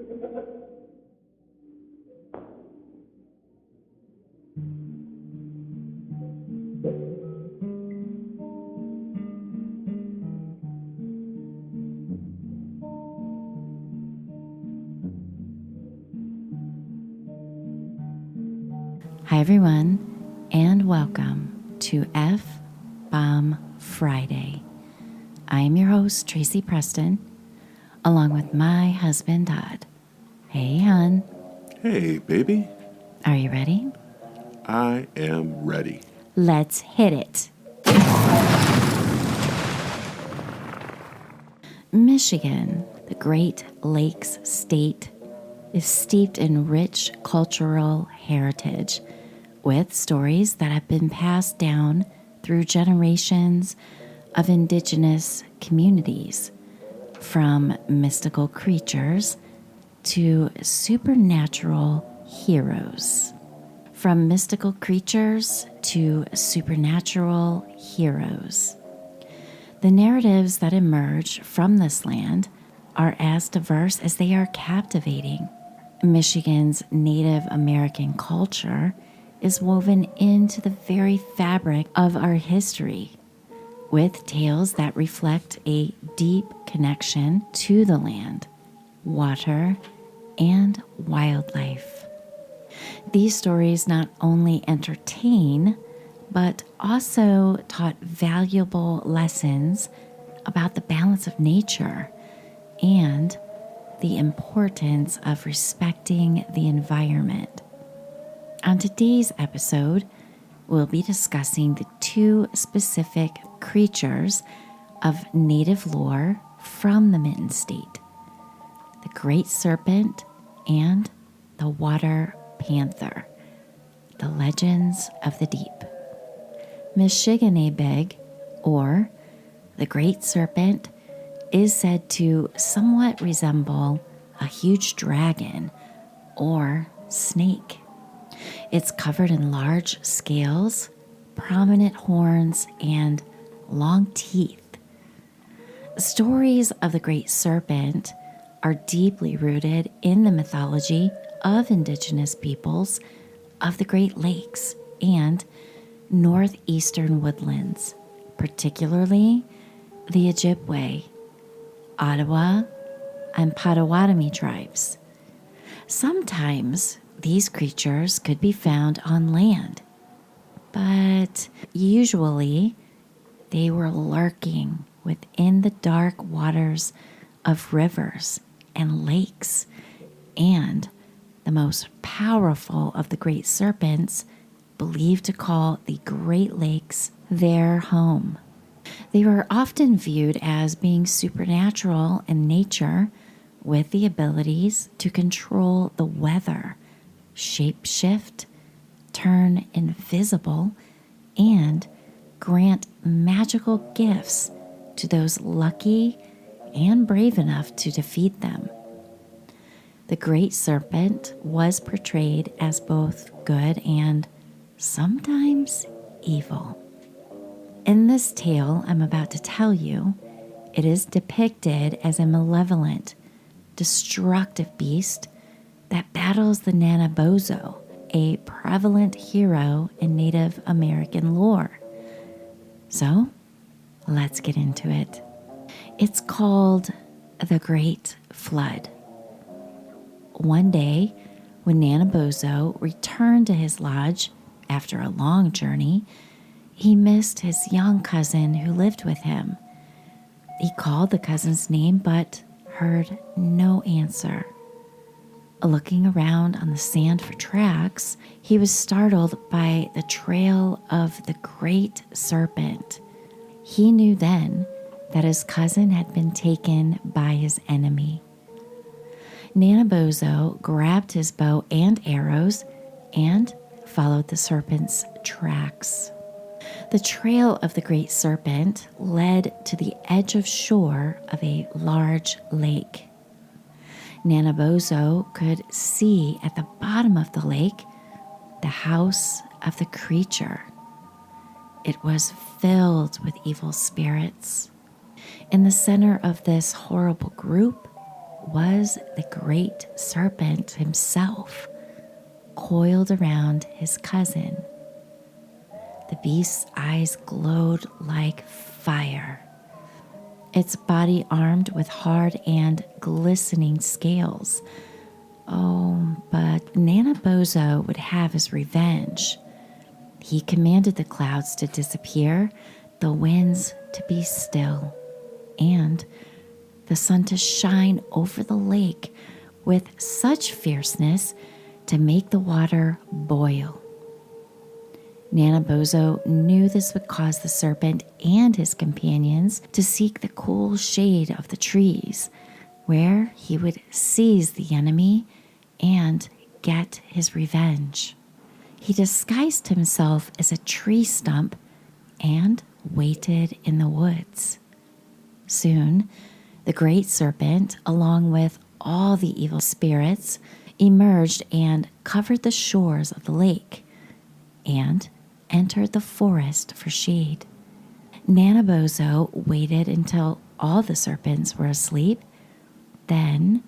Hi everyone, and welcome to F-Bomb Friday. I am your host, Tracy Preston, along with my husband, Todd. Hey, hon. Hey, baby. Are you ready? I am ready. Let's hit it. Michigan, the Great Lakes state, is steeped in rich cultural heritage with stories that have been passed down through generations of indigenous communities, from mystical creatures to supernatural heroes. From mystical creatures to supernatural heroes. The narratives that emerge from this land are as diverse as they are captivating. Michigan's Native American culture is woven into the very fabric of our history, with tales that reflect a deep connection to the land, water, and wildlife. These stories not only entertain, but also taught valuable lessons about the balance of nature and the importance of respecting the environment. On today's episode, we'll be discussing the two specific creatures of native lore from the Mitten State: the Great Serpent and the Water Panther, the legends of the deep. Michiganabeg, or the Great Serpent, is said to somewhat resemble a huge dragon or snake. It's covered in large scales, prominent horns, and long teeth. Stories of the Great Serpent are deeply rooted in the mythology of indigenous peoples of the Great Lakes and northeastern woodlands, particularly the Ojibwe, Ottawa, and Potawatomi tribes. Sometimes these creatures could be found on land, but usually they were lurking within the dark waters of rivers and lakes, and the most powerful of the great serpents believed to call the Great Lakes their home. They were often viewed as being supernatural in nature, with the abilities to control the weather, shapeshift, turn invisible, and grant magical gifts to those lucky and brave enough to defeat them. The Great Serpent was portrayed as both good and sometimes evil. In this tale I'm about to tell you, it is depicted as a malevolent, destructive beast that battles the Nanabozo, a prevalent hero in Native American lore. So, let's get into it. It's called the Great Flood. One day, when Nanabozo returned to his lodge after a long journey, he missed his young cousin who lived with him. He called the cousin's name, but heard no answer. Looking around on the sand for tracks, he was startled by the trail of the Great Serpent. He knew then that his cousin had been taken by his enemy. Nanabozo grabbed his bow and arrows and followed the serpent's tracks. The trail of the Great Serpent led to the edge of shore of a large lake. Nanabozo could see at the bottom of the lake the house of the creature. It was filled with evil spirits. In the center of this horrible group was the great serpent himself, coiled around his cousin. The beast's eyes glowed like fire, its body armed with hard and glistening scales. Oh, but Nanabozo would have his revenge. He commanded the clouds to disappear, the winds to be still, and the sun to shine over the lake with such fierceness to make the water boil. Nanabozo knew this would cause the serpent and his companions to seek the cool shade of the trees, where he would seize the enemy and get his revenge. He disguised himself as a tree stump and waited in the woods. Soon, the great serpent, along with all the evil spirits, emerged and covered the shores of the lake and entered the forest for shade. Nanabozo waited until all the serpents were asleep. Then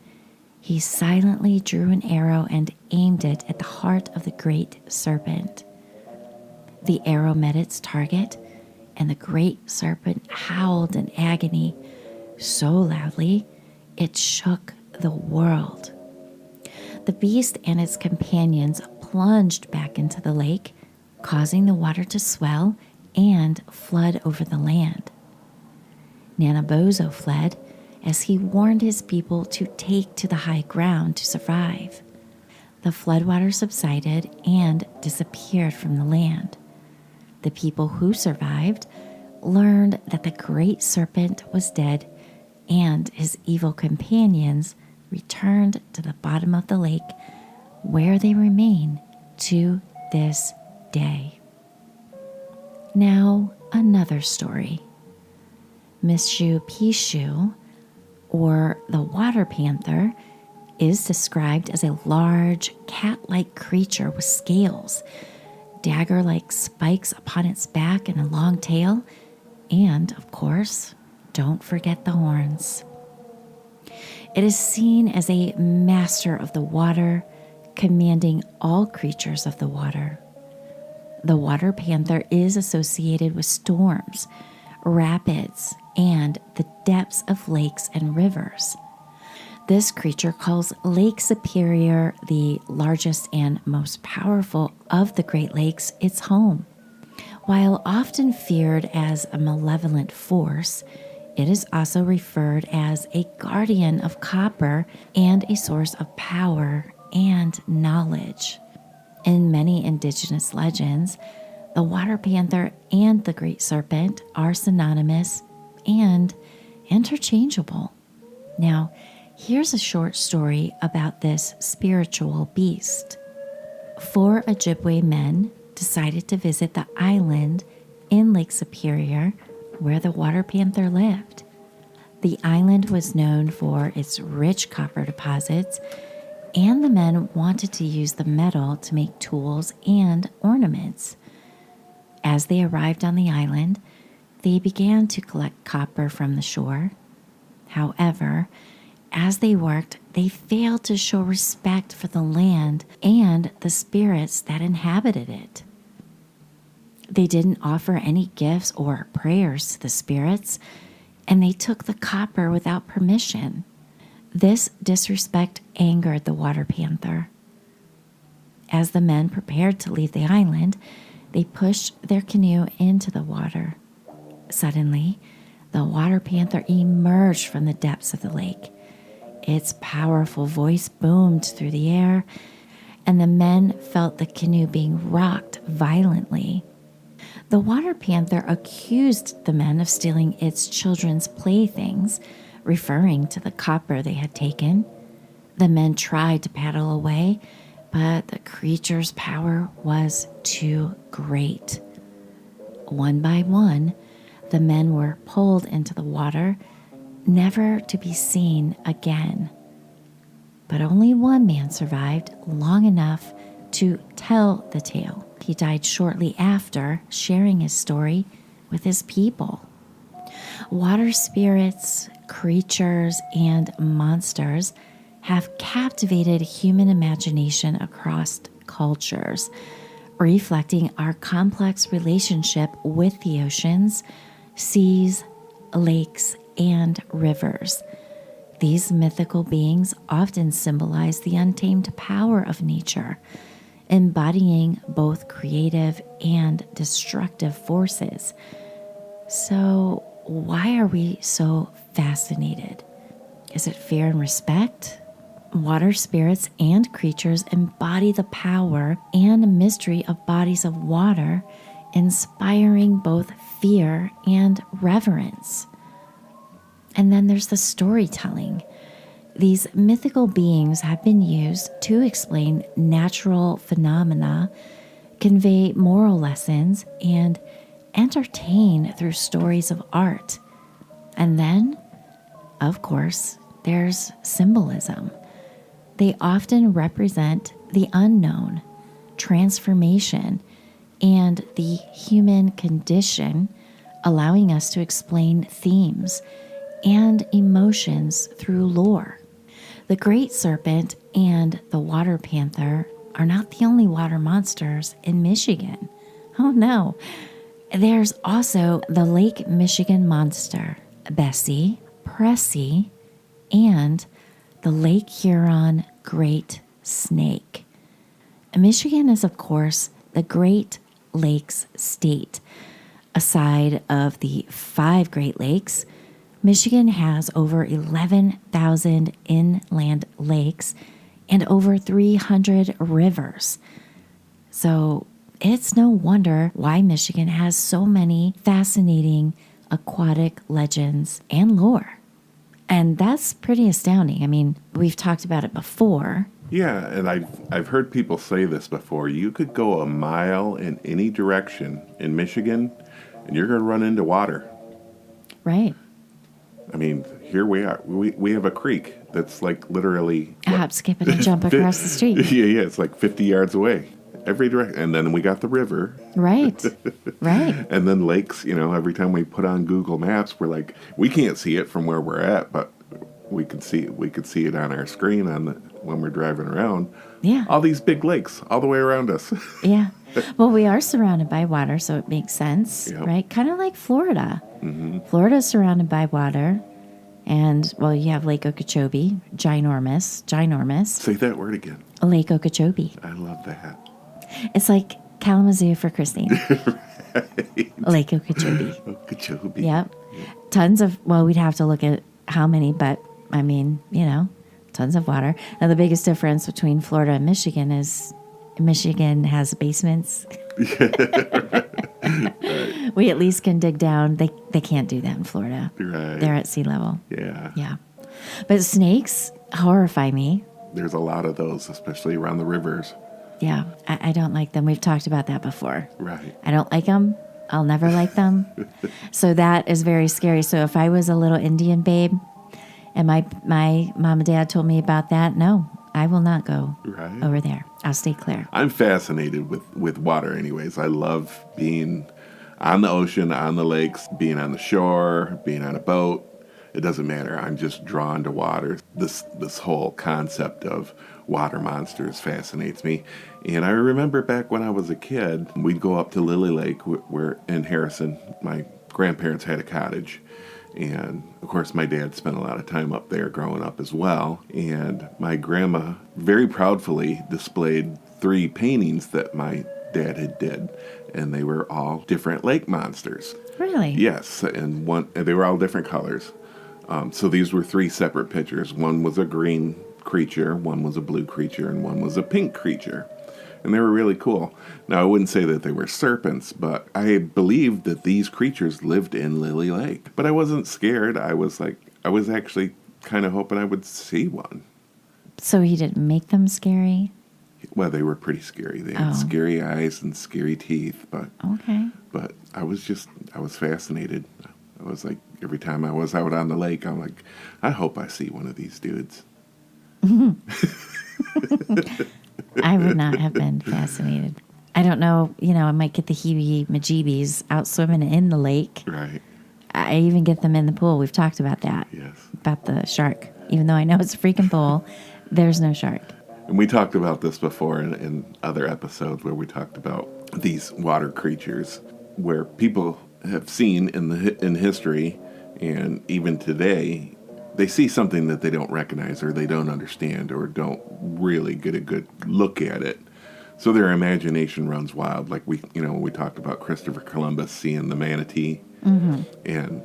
he silently drew an arrow and aimed it at the heart of the great serpent. The arrow met its target, and the great serpent howled in agony so loudly it shook the world. The beast and its companions plunged back into the lake, causing the water to swell and flood over the land. Nanabozo fled as he warned his people to take to the high ground to survive. The floodwater subsided and disappeared from the land. The people who survived learned that the great serpent was dead and his evil companions returned to the bottom of the lake, where they remain to this day. Now, another story. Mishu Pishu, or the water panther, is described as a large cat-like creature with scales, dagger-like spikes upon its back and a long tail, and, of course, don't forget the horns. It is seen as a master of the water, commanding all creatures of the water. The water panther is associated with storms, rapids, and the depths of lakes and rivers. This creature calls Lake Superior, the largest and most powerful of the Great Lakes, its home. While often feared as a malevolent force, it is also referred as a guardian of copper and a source of power and knowledge. In many indigenous legends, the water panther and the great serpent are synonymous and interchangeable. Now, here's a short story about this spiritual beast. 4 Ojibwe men decided to visit the island in Lake Superior where the water panther lived. The island was known for its rich copper deposits, and the men wanted to use the metal to make tools and ornaments. As they arrived on the island, they began to collect copper from the shore. However, as they worked, they failed to show respect for the land and the spirits that inhabited it. They didn't offer any gifts or prayers to the spirits, and they took the copper without permission. This disrespect angered the water panther. As the men prepared to leave the island, they pushed their canoe into the water. Suddenly, the water panther emerged from the depths of the lake. Its powerful voice boomed through the air, and the men felt the canoe being rocked violently. The water panther accused the men of stealing its children's playthings, referring to the copper they had taken. The men tried to paddle away, but the creature's power was too great. One by one, the men were pulled into the water, never to be seen again. But only one man survived long enough to tell the tale. He died shortly after, sharing his story with his people. Water spirits, creatures, and monsters have captivated human imagination across cultures, reflecting our complex relationship with the oceans, seas, lakes, and rivers. These mythical beings often symbolize the untamed power of nature, embodying both creative and destructive forces. So, why are we so fascinated? Is it fear and respect? Water spirits and creatures embody the power and mystery of bodies of water, inspiring both fear and reverence. And then there's the storytelling. These mythical beings have been used to explain natural phenomena, convey moral lessons, and entertain through stories of art. And then, of course, there's symbolism. They often represent the unknown, transformation, and the human condition, allowing us to explain themes and emotions through lore. The great serpent and the water panther are not the only water monsters in Michigan. Oh no. There's also the Lake Michigan monster, Bessie, Pressy, and the Lake Huron Great Snake. Michigan is, of course, the Great Lakes state. Aside of the 5 Great Lakes, Michigan has over 11,000 inland lakes and over 300 rivers. So it's no wonder why Michigan has so many fascinating aquatic legends and lore. And that's pretty astounding. I mean, we've talked about it before. Yeah, and I've heard people say this before. You could go a mile in any direction in Michigan, and you're going to run into water. Right. I mean, here we are. We have a creek that's like literally... A hop, skip, and a jump across the street. Yeah, it's like 50 yards away. Every direction. And then we got the river. Right. Right. And then lakes, every time we put on Google Maps, we're like, we can't see it from where we're at, but we could see it on our screen when we're driving around. Yeah. All these big lakes all the way around us. Yeah. Well, we are surrounded by water, so it makes sense, Yep. right? Kind of like Florida. Mm-hmm. Florida's surrounded by water. And, well, you have Lake Okeechobee, ginormous. Say that word again. Lake Okeechobee. I love that. It's like Kalamazoo for Christine. Right. Lake Okeechobee. Okeechobee. Yep. Tons of, well, we'd have to look at how many, but I mean, tons of water. Now, the biggest difference between Florida and Michigan is Michigan has basements. Right. We at least can dig down. They can't do that in Florida. Right. They're at sea level. Yeah. Yeah. But snakes horrify me. There's a lot of those, especially around the rivers. Yeah. I don't like them. We've talked about that before. Right. I don't like them. I'll never like them. So that is very scary. So if I was a little Indian babe and my mom and dad told me about that, no, I will not go Right. over there. I'll stay clear. I'm fascinated with water anyways. I love being on the ocean, on the lakes, being on the shore, being on a boat. It doesn't matter. I'm just drawn to water. This whole concept of water monsters fascinates me. And I remember back when I was a kid, we'd go up to Lily Lake. We're in Harrison. My grandparents had a cottage. And, of course, my dad spent a lot of time up there growing up as well. And my grandma very proudly displayed 3 paintings that my dad had did. And they were all different lake monsters. Really? Yes, and they were all different colors. So these were 3 separate pictures. One was a green creature, one was a blue creature, and one was a pink creature. And they were really cool. Now, I wouldn't say that they were serpents, but I believed that these creatures lived in Lily Lake. But I wasn't scared. I was actually kind of hoping I would see one. So he didn't make them scary? Well, they were pretty scary. They had scary eyes and scary teeth, but Okay. But I was fascinated. I was like, every time I was out on the lake, I'm like, I hope I see one of these dudes. I would not have been fascinated. I don't know, I might get the heebie-majeebies out swimming in the lake. Right. I even get them in the pool. We've talked about that. Yes. About the shark. Even though I know it's a freaking pool, there's no shark. And we talked about this before in other episodes where we talked about these water creatures where people have seen in history and even today, they see something that they don't recognize or they don't understand or don't really get a good look at it. So their imagination runs wild. Like we talked about Christopher Columbus seeing the manatee and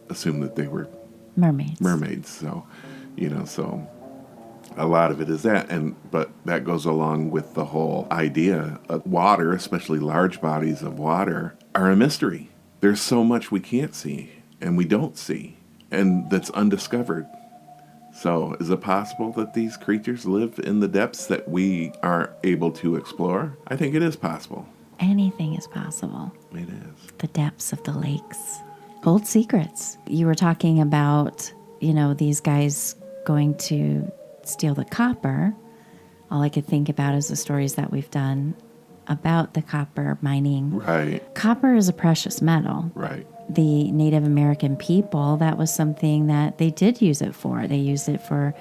assumed that they were mermaids. So, so a lot of it is that. But that goes along with the whole idea of water, especially large bodies of water, are a mystery. There's so much we can't see and we don't see and that's undiscovered. So is it possible that these creatures live in the depths that we aren't able to explore? I think it is possible. Anything is possible. It is. The depths of the lakes. Old secrets. You were talking about, these guys going to steal the copper. All I could think about is the stories that we've done about the copper mining. Right. Copper is a precious metal. Right. The Native American people, that was something that they did use it for. They used it for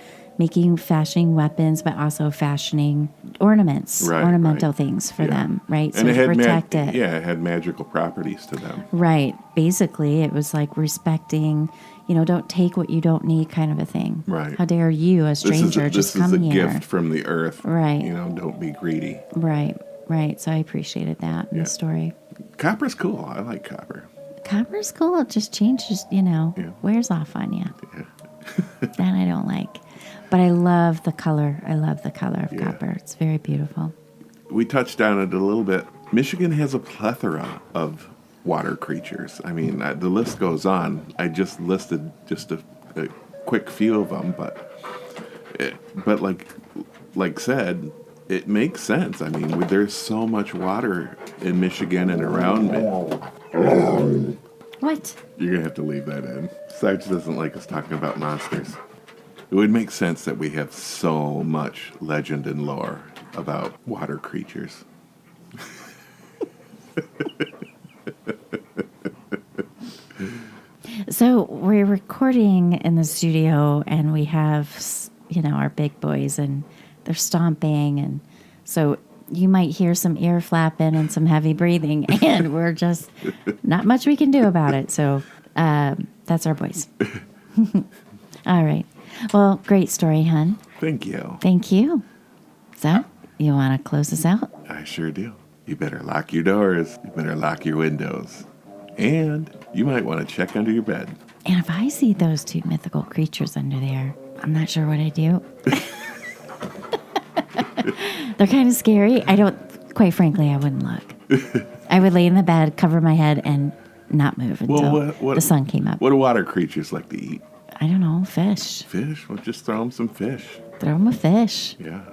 fashioning weapons, but also fashioning ornaments, ornamental things for them, right? And so it to had protect it. Yeah, it had magical properties to them. Right. Basically, it was like respecting, don't take what you don't need kind of a thing. Right. How dare you, a stranger, just come here. This is a gift from the earth. Right. Don't be greedy. Right. So I appreciated that in the story. Copper's cool. I like copper. Copper's cool. It just changes, wears off on you. Yeah. That I don't like. But I love the color. I love the color of copper. It's very beautiful. We touched on it a little bit. Michigan has a plethora of water creatures. I mean, the list goes on. I just listed just a quick few of them, but like said, it makes sense. I mean, there's so much water in Michigan and around me. What? You're going to have to leave that in. Sarge doesn't like us talking about monsters. It would make sense that we have so much legend and lore about water creatures. So we're recording in the studio and we have, our big boys and they're stomping. And so you might hear some ear flapping and some heavy breathing and we're just not much we can do about it. So that's our boys. All right. Well, great story, hon. Thank you. Thank you. So you want to close us out? I sure do. You better lock your doors. You better lock your windows. And you might want to check under your bed. And if I see those two mythical creatures under there, I'm not sure what I do. They're kind of scary. Quite frankly, I wouldn't look. I would lay in the bed, cover my head, and not move until the sun came up. What do water creatures like to eat? I don't know, fish. Fish? Well, just throw them some fish. Throw them a fish. Yeah.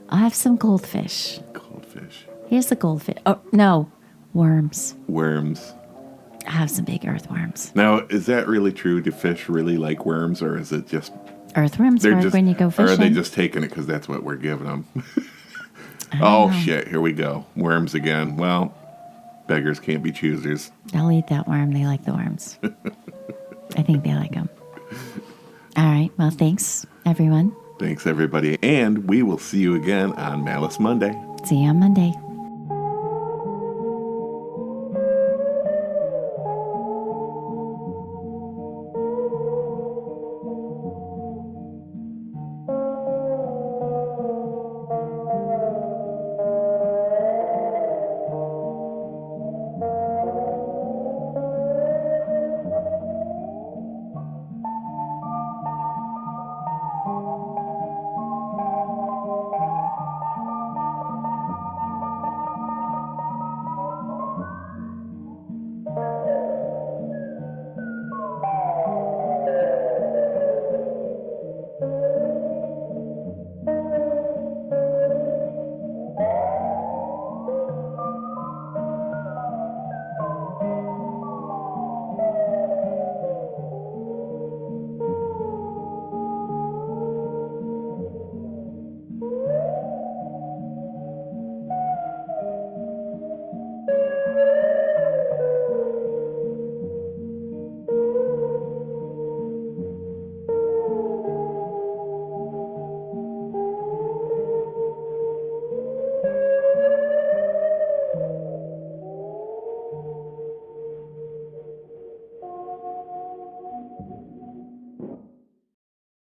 I'll have some goldfish. Goldfish. Here's the goldfish. Oh, no. Worms. Worms. I have some big earthworms. Now, is that really true? Do fish really like worms, or is it just... Earthworms work when you go fishing. Or are they just taking it because that's what we're giving them? Oh, shit. Here we go. Worms again. Well, beggars can't be choosers. They'll eat that worm. They like the worms. I think they like them. All right. Well, thanks, everyone. Thanks, everybody. And we will see you again on Malice Monday. See you on Monday.